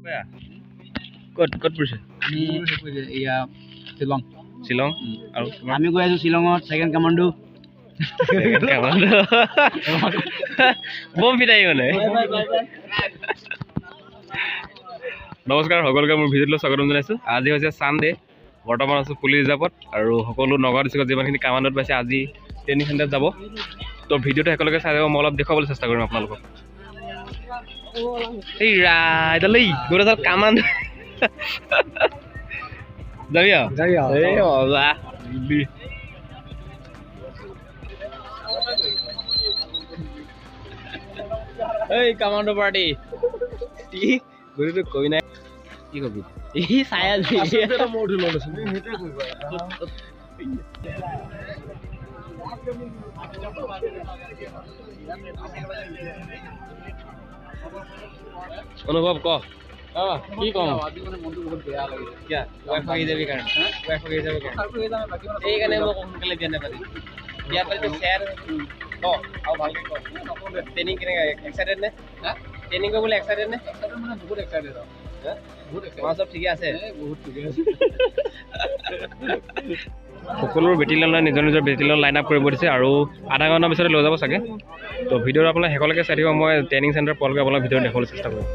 ক'ত পৰিছে? শ্বিলং আৰু আমি গৈ আছো শ্বিলঙত ছেকেণ্ড কামাণ্ডো বম ফিটাই মানে। নমস্কাৰ সকলোকে মোৰ ভিডিঅ'লৈ স্বাগতম জনাইছোঁ। আজি হৈছে ছানডে, বৰ্তমান আছোঁ পুলিচ ৰিজাৰ্ভত আৰু সকলো নগাঁও ডিষ্ট্ৰিক্টত যিমানখিনি কামাণ্ডত পাইছে আজি ট্ৰেইনিং চেণ্টাৰত যাব। তো ভিডিঅ'টো একেলগে চাই যাব, মই অলপ দেখুৱাবলৈ চেষ্টা কৰিম আপোনালোকক। এই ৰাইডাল এই গোটেইডাল কামাণ্ড যাবি আৰু এই মজা এই কামাণ্ডো পাৰ্টি ঘূৰিটো কৈ নাই কি কবি ই চাই আজি অনুভৱ ক কি কম যাবি কাৰণে সেইকাৰণে মই সোনকালে বিয়া নাপাতি বিয়া পাতিটো শ্বেয়াৰ ক আৰু ভালকৈ ক ট্ৰেইনিং কেনেকৈ এক্সাইটেড নে ট্ৰেইনিং কৰিবলৈ এক্সাইটেড নে বহুত এক্সাইটেড তোমাৰ চব ঠিকে আছে বহুত ঠিকে আছে সকলোৰে বেটেলিয়নে নিজৰ নিজৰ বেটেলিয়ন লাইন আপ কৰিব দিছে আৰু আধা ঘণ্টাৰ পিছতে লৈ যাব চাগে। তো ভিডিঅ'টো আপোনাৰ শেষলৈকে চাই থাকিব, মই ট্ৰেইনিং চেণ্টাৰ পোৱালৈকে আপোনাক ভিডিঅ'ত দেখাবলৈ চেষ্টা কৰিম।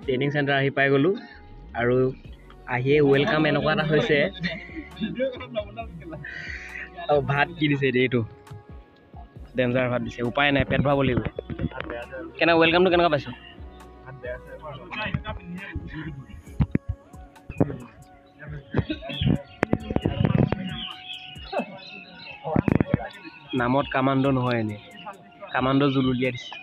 ট্ৰেইনিং চেণ্টাৰ আহি পাই গ'লোঁ আৰু আহিয়ে ৱেলকাম এনেকুৱা এটা হৈছে আৰু ভাত কি দিছে এইটো ডেঞ্জাৰ ভাত দিছে, উপায় নাই পেট ভৰাব লাগিব। কেনেকুৱা ৱেলকামটো কেনেকুৱা পাইছোঁ? নামত কামাণ্ডো নহয়, এনেই কামাণ্ডো জোল উলিয়াই দিছে।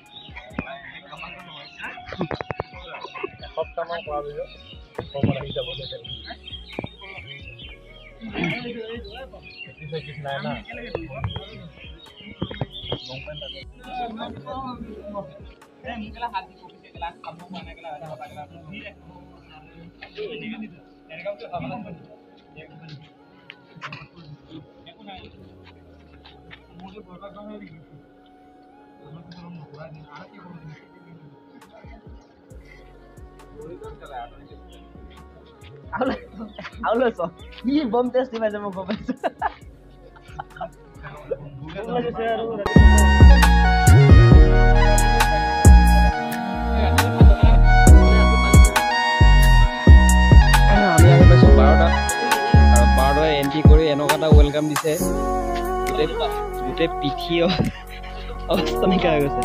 আৰু লৈছ কি বম টেষ্টি পাইছে মই গম পাইছোঁ। আমি আহি পাইছোঁ 12টা আৰু 12টাত এণ্ট্ৰি কৰি এনেকুৱা এটা ৱেলকাম দিছে, গোটেই পিঠি অৱস্থা নাইকিয়া হৈ গৈছে।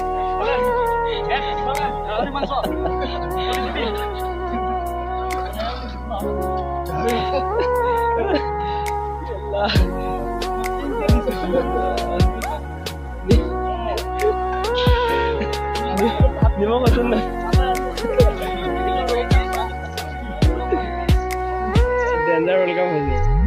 নিমখ আছে নাই? ডেঞ্জাৰ ৱেলকাম হৈছে